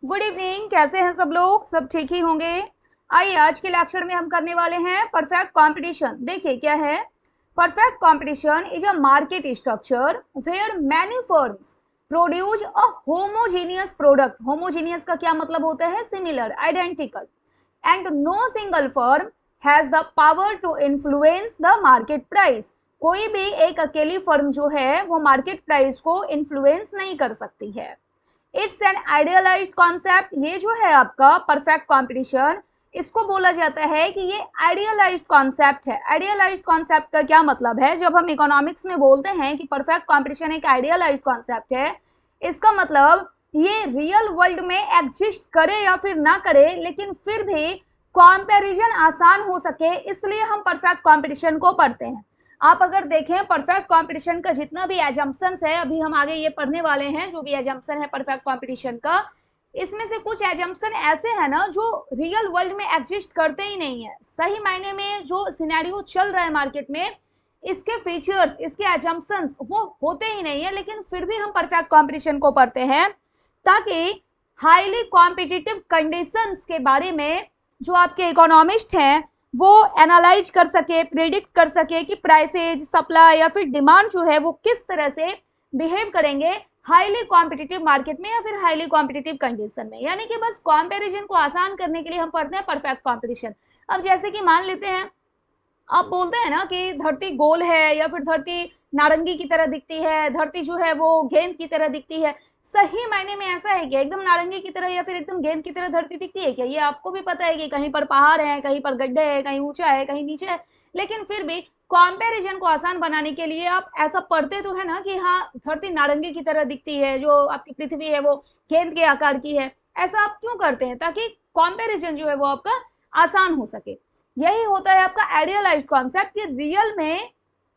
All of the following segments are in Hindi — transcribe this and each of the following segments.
Good evening. कैसे हैं सब लोग? सब ठीक ही होंगे। आइए आज के लेक्चर में हम करने वाले हैं परफेक्ट कंपटीशन। देखिए क्या है। Perfect competition is a market structure where many firms produce a homogeneous product. Homogeneous का क्या मतलब होता है? Similar, identical. And no single firm has the power to influence the market price. कोई भी एक अकेली फर्म जो है वो मार्केट प्राइस को इन्फ्लुएंस नहीं कर सकती है। It's an idealised concept. ये जो है आपका परफेक्ट कंपटीशन, इसको बोला जाता है कि ये आइडियलाइज्ड कॉन्सेप्ट है। आइडियलाइज्ड कॉन्सेप्ट का क्या मतलब है? जब हम इकोनॉमिक्स में बोलते हैं कि परफेक्ट कंपटीशन एक आइडियलाइज्ड कॉन्सेप्ट है, इसका मतलब ये रियल वर्ल्ड में एग्जिस्ट करे या फिर ना करे, लेकिन फिर भी कंपैरिजन आसान हो सके, इसलिए हम परफेक्ट कंपटीशन को पढ़ते हैं। आप अगर देखें परफेक्ट कंपटीशन का जितना भी एजम्पशंस है, अभी हम आगे ये पढ़ने वाले हैं जो भी एजम्पशन है परफेक्ट कंपटीशन का, इसमें से कुछ एजम्पशन ऐसे हैं ना जो रियल वर्ल्ड में एग्जिस्ट करते ही नहीं है। सही मायने में जो सिनेरियो चल रहा है मार्केट में, इसके फीचर्स, इसके एजम्पशंस वो होते ही नहीं है, लेकिन फिर भी हम परफेक्ट कंपटीशन को पढ़ते हैं ताकि हाईली कॉम्पिटिटिव कंडीशंस के बारे में जो आपके इकोनॉमिस्ट हैं वो एनालाइज कर सके, प्रेडिक्ट कर सके कि प्राइसेज, सप्लाई या फिर डिमांड जो है वो किस तरह से बिहेव करेंगे हाईली कॉम्पिटिटिव मार्केट में या फिर हाईली कॉम्पिटिटिव कंडीशन में। यानी कि बस कंपैरिजन को आसान करने के लिए हम पढ़ते हैं परफेक्ट कंपटीशन। अब जैसे कि मान लेते हैं, आप बोलते हैं ना कि धरती गोल है या फिर धरती नारंगी की तरह दिखती है, धरती जो है वो गेंद की तरह दिखती है। सही मायने में ऐसा है क्या? एकदम नारंगी की तरह या फिर एकदम गेंद की तरह धरती दिखती है क्या? ये आपको भी पता है कि कहीं पर पहाड़ है, कहीं पर गड्ढे है, कहीं ऊंचा है, कहीं नीचे है, लेकिन फिर भी कंपैरिजन को आसान बनाने के लिए आप ऐसा पढ़ते तो है ना कि हाँ धरती नारंगी की तरह दिखती है, जो आपकी पृथ्वी है वो गेंद के आकार की है। ऐसा आप क्यों करते हैं? ताकि कंपैरिजन जो है वो आपका आसान हो सके। यही होता है आपका आइडियलाइज्ड कॉन्सेप्ट कि रियल में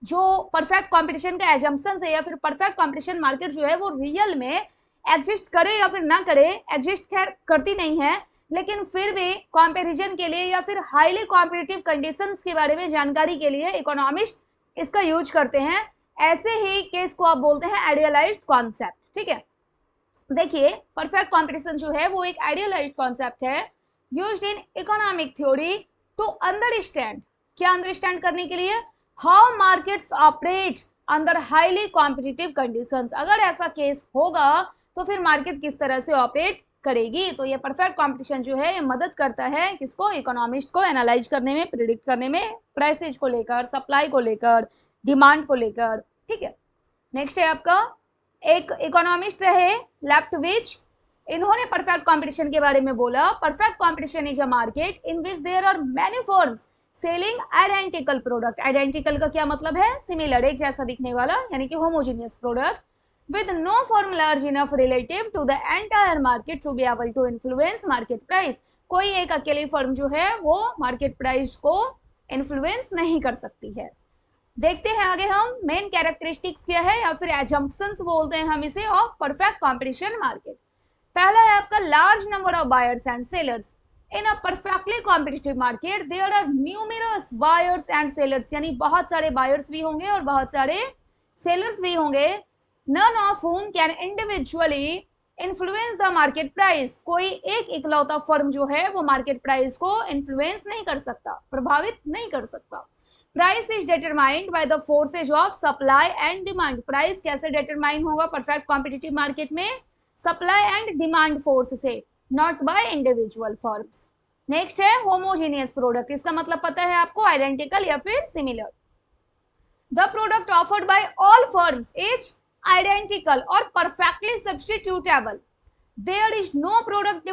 जो परफेक्ट कंपटीशन का एजम्पशन है या फिर परफेक्ट कंपटीशन मार्केट जो है वो रियल में एग्जिस्ट करे या फिर ना करे, एग्जिस्ट खैर करती नहीं है, लेकिन फिर भी कंपैरिजन के लिए या फिर हाईली कॉम्पिटिटिव कंडीशंस के बारे में जानकारी के लिए इकोनॉमिस्ट इसका यूज करते हैं। ऐसे ही केस को आप बोलते हैं आइडियलाइज्ड कॉन्सेप्ट। ठीक है, देखिए परफेक्ट कंपटीशन जो है वो एक आइडियलाइज्ड कॉन्सेप्ट है used in economic theory to understand. क्या अंडरस्टैंड करने के लिए? How markets operate under highly competitive conditions. अगर ऐसा केस होगा तो फिर मार्केट किस तरह से ऑपरेट करेगी। तो ये परफेक्ट कंपटीशन जो है ये मदद करता है किसको? इकोनॉमिस्ट को एनालाइज करने में, प्रिडिक्ट करने में, प्राइसेज को लेकर, सप्लाई को लेकर, डिमांड को लेकर। ठीक है, नेक्स्ट है आपका एक इकोनॉमिस्ट रहे लेफ्टविच। इन्होंने परफेक्ट कंपटीशन के बारे में बोला, perfect competition is a market in which there are many firms selling identical product. Identical का क्या मतलब है? सिमिलर, एक जैसा दिखने वाला, यानी कि homogeneous product with no firm large enough relative to the entire market to be able to influence market price। कोई एक अकेली फर्म जो है वो मार्केट प्राइस को इन्फ्लुएंस नहीं कर सकती है। देखते हैं आगे हम मेन कैरेक्टरिस्टिक्स क्या है या फिर एजम्पशंस बोलते हैं हम इसे ऑफ परफेक्ट कंपटीशन मार्केट। पहला है आपका large number of buyers and sellers. In a perfectly competitive market there are numerous buyers and sellers, यानी बहुत सारे बायर्स भी होंगे और बहुत सारे सेलर्स भी होंगे। None of whom can individually influence the market price. कोई एक इकलौता फर्म जो है वो मार्केट प्राइस को इन्फ्लुएंस नहीं कर सकता, प्रभावित नहीं कर सकता। Price is determined by the forces of supply and demand. Price कैसे डिटरमाइन होगा परफेक्ट कॉम्पिटिटिव मार्केट में? सप्लाई एंड डिमांड फोर्स से, not by individual firms. Next है होमोजेनियस प्रोडक्ट। इसका मतलब पता है आपको? आइडेंटिकल या फिर similar. The product offered by all firms is identical और perfectly substitutable. There is no product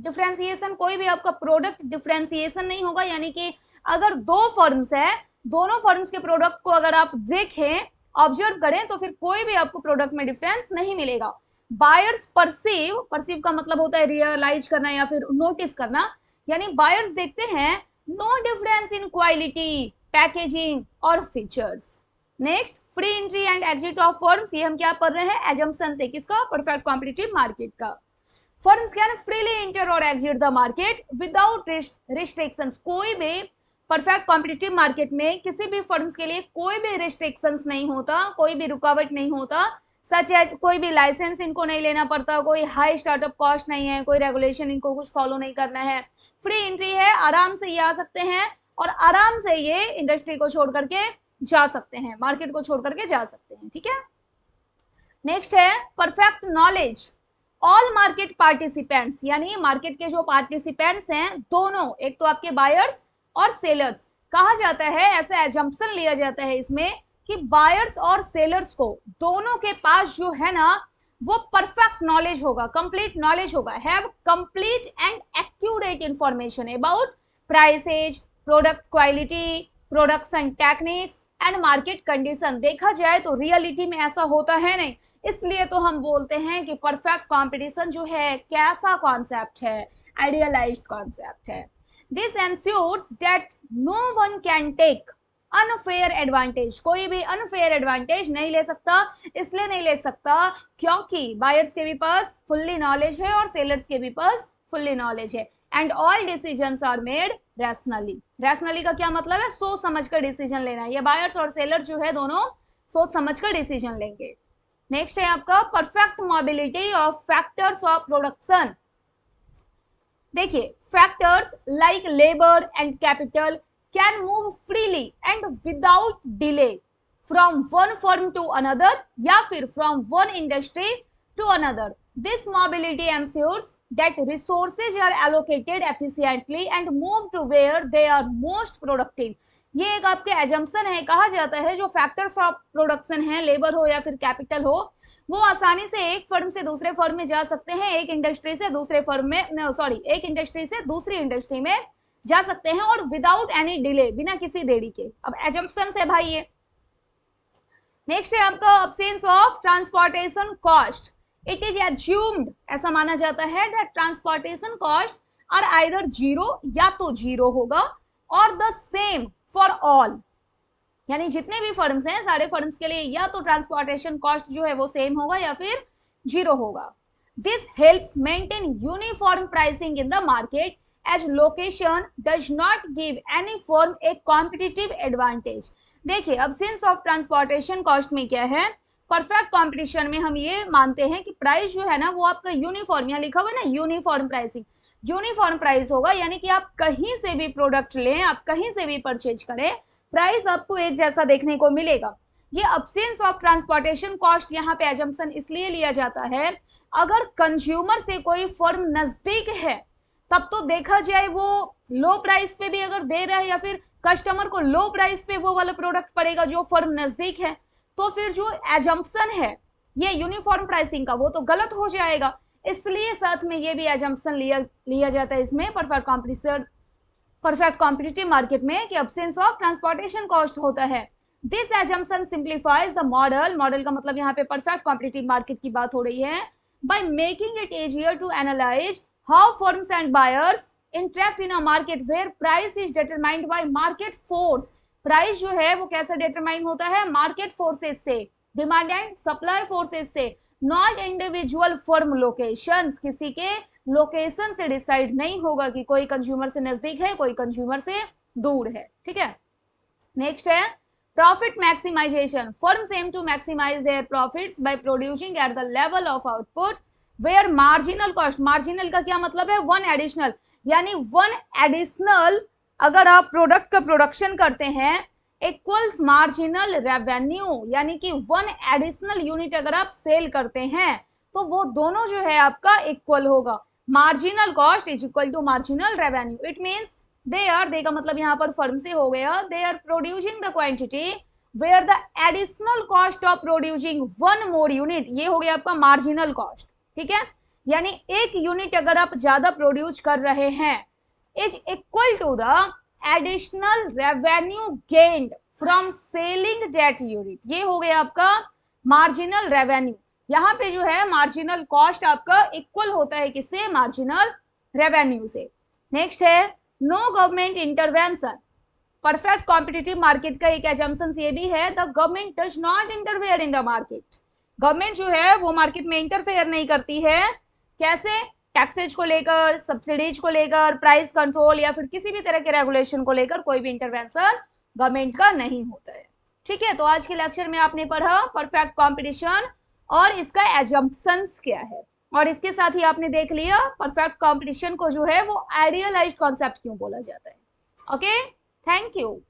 differentiation. कोई भी आपका प्रोडक्ट डिफरेंशिएशन नहीं होगा, यानी कि अगर दो फर्म्स है, दोनों फर्म्स के प्रोडक्ट को अगर आप देखें, ऑब्जर्व करें, तो फिर कोई भी आपको प्रोडक्ट में डिफरेंस नहीं मिलेगा। बायर्स परसीव, परसीव का मतलब होता है रियलाइज करना या फिर नोटिस करना, यानी बायर्स देखते हैं no difference in quality, packaging और features. Next, free entry and exit of firms. ये हम क्या पढ़ रहे हैं? एजम्पशन से, किसका? परफेक्ट कॉम्पिटिटिव मार्केट का। फर्म्स कैन फ्रीली एंटर और exit the market without restrictions. कोई भी परफेक्ट कॉम्पिटिटिव मार्केट में किसी भी फर्म्स के लिए कोई भी रिस्ट्रिक्शंस नहीं होता, कोई भी रुकावट नहीं होता। सच एज कोई भी लाइसेंस इनको नहीं लेना पड़ता, कोई हाई स्टार्टअप कॉस्ट नहीं है, कोई रेगुलेशन इनको कुछ फॉलो नहीं करना है, फ्री एंट्री है, आराम से ये आ सकते हैं और आराम से ये इंडस्ट्री को छोड़ करके जा सकते हैं, मार्केट को छोड़ करके जा सकते हैं। ठीक है, नेक्स्ट है perfect knowledge. All market participants, यानी मार्केट के जो पार्टिसिपेंट्स हैं दोनों, एक तो आपके बायर्स और सेलर्स, कहा जाता है, ऐसा एजम्पशन लिया जाता है इसमें कि बायर्स और सेलर्स को दोनों के पास जो है ना वो परफेक्ट नॉलेज होगा, कंप्लीट नॉलेज होगा, have complete and accurate information about prices, product quality, production techniques and market condition. देखा जाए तो रियलिटी में ऐसा होता है नहीं, इसलिए तो हम बोलते हैं कि परफेक्ट कंपटीशन जो है कैसा कॉन्सेप्ट है, आइडियलाइज्ड कॉन्सेप्ट है। This ensures that no one can take unfair advantage, कोई भी अनफेयर एडवांटेज नहीं ले सकता, इसलिए नहीं ले सकता क्योंकि बायर्स के भी पास फुल्ली नॉलेज है और सेलर्स के भी पास फुल्ली नॉलेज है। And all decisions are made rationally. Rationally का क्या मतलब है, सोच समझ कर डिसीजन लेना है, ये बायर्स और सेलर जो है दोनों सोच समझ कर डिसीजन लेंगे। नेक्स्ट है आपका perfect mobility of factors of production. देखिए factors like labour and capital can move freely and without delay from one firm to another या फिर from one industry to another. This mobility ensures that resources are allocated efficiently and move to where they are most productive। ये एक आपके एजम्पशन है, कहा जाता है जो फैक्टर्स ऑफ प्रोडक्शन है, लेबर हो या फिर कैपिटल हो, वो आसानी से एक फर्म से दूसरे फर्म में जा सकते हैं, एक इंडस्ट्री से दूसरे फर्म में एक इंडस्ट्री से दूसरी इंडस्ट्री में जा सकते हैं और विदाउट एनी डिले, बिना किसी देरी के। अब एजम्पशन है भाई ये। नेक्स्ट है आपका absence of transportation cost. It is assumed, ऐसा माना जाता है that transportation cost are either zero, या तो जीरो होगा, और द सेम फॉर ऑल, यानी जितने भी फर्म्स हैं सारे फर्म्स के लिए या तो ट्रांसपोर्टेशन कॉस्ट जो है वो सेम होगा या फिर जीरो होगा। This helps maintain uniform pricing in the market as location does not give any firm a competitive advantage. देखिए अब्सेंस ऑफ ट्रांसपोर्टेशन कॉस्ट में क्या है, परफेक्ट कंपटीशन में हम ये मानते हैं कि प्राइस जो है ना वो आपका यूनिफॉर्म, यहाँ लिखा हुआ है ना यूनिफॉर्म प्राइसिंग, यूनिफॉर्म प्राइस होगा, यानी कि आप कहीं से भी प्रोडक्ट लें, आप कहीं से भी परचेज करें, प्राइस आपको एक जैसा देखने को मिलेगा। ये अब्सेंस ऑफ ट्रांसपोर्टेशन कॉस्ट यहाँ पे एजम्पशन इसलिए लिया जाता है, अगर कंज्यूमर से कोई फर्म नजदीक है तब तो देखा जाए वो लो प्राइस पे भी अगर दे रहा है या फिर कस्टमर को लो प्राइस पे वो वाला प्रोडक्ट पड़ेगा जो फर्म नजदीक है, तो फिर जो एजम्पशन है ये यूनिफॉर्म प्राइसिंग का वो तो गलत हो जाएगा, इसलिए साथ में ये भी एजम्पशन लिया जाता है इसमें परफेक्ट कॉम्पिटिटिव मार्केट में कि अब्सेंस ऑफ ट्रांसपोर्टेशन कॉस्ट होता है। This assumption simplifies the model, model का मतलब यहाँ पे परफेक्ट कॉम्पिटिटिव मार्केट की बात हो रही है, by making it easier to analyse how firms and buyers interact in a market where price is determined by market force. Price जो है वो कैसे डिटरमाइन होता है, मार्केट फोर्सेस से, डिमांड एंड सप्लाई फोर्सेस से, नॉट इंडिविजुअल फर्म लोकेशंस, किसी के लोकेशन से डिसाइड नहीं होगा कि कोई कंज्यूमर से नजदीक है कोई कंज्यूमर से दूर है। ठीक है, नेक्स्ट है profit maximisation. Firms aim to maximise their profits by producing at the level of output where marginal cost, marginal का क्या मतलब है, वन एडिशनल, यानी वन एडिशनल अगर आप प्रोडक्ट का प्रोडक्शन करते हैं इक्वल्स मार्जिनल रेवेन्यू, यानी कि वन एडिशनल यूनिट अगर आप सेल करते हैं तो वो दोनों जो है आपका इक्वल होगा। Marginal cost is equal to marginal revenue. It means they का मतलब यहाँ पर फर्म से हो गया, they are producing the quantity where the additional cost of producing one more unit, ये हो गया आपका मार्जिनल कॉस्ट। ठीक है, यानी एक यूनिट अगर आप ज्यादा प्रोड्यूस कर रहे हैं is equal to the additional revenue gained from selling that unit, ये हो गया आपका मार्जिनल रेवेन्यू। यहाँ पे जो है मार्जिनल कॉस्ट आपका इक्वल होता है किससे, मार्जिनल रेवेन्यू से। नेक्स्ट है no government intervention. Perfect competitive market का एक एजम्पशन ये भी है, the government does not interfere in the market. Government जो है वो मार्केट में इंटरफेयर नहीं करती है, कैसे, टैक्सेज को लेकर, सब्सिडीज को लेकर, प्राइस कंट्रोल या फिर किसी भी तरह के रेगुलेशन को लेकर कोई भी इंटरवेंशन गवर्नमेंट का नहीं होता है। ठीक है, तो आज के लेक्चर में आपने पढ़ा परफेक्ट कॉम्पिटिशन और इसका एजम्पशंस क्या है, और इसके साथ ही आपने देख लिया परफेक्ट कॉम्पिटिशन को जो है वो आइडियलाइज्ड कॉन्सेप्ट क्यों बोला जाता है। Okay, thank you.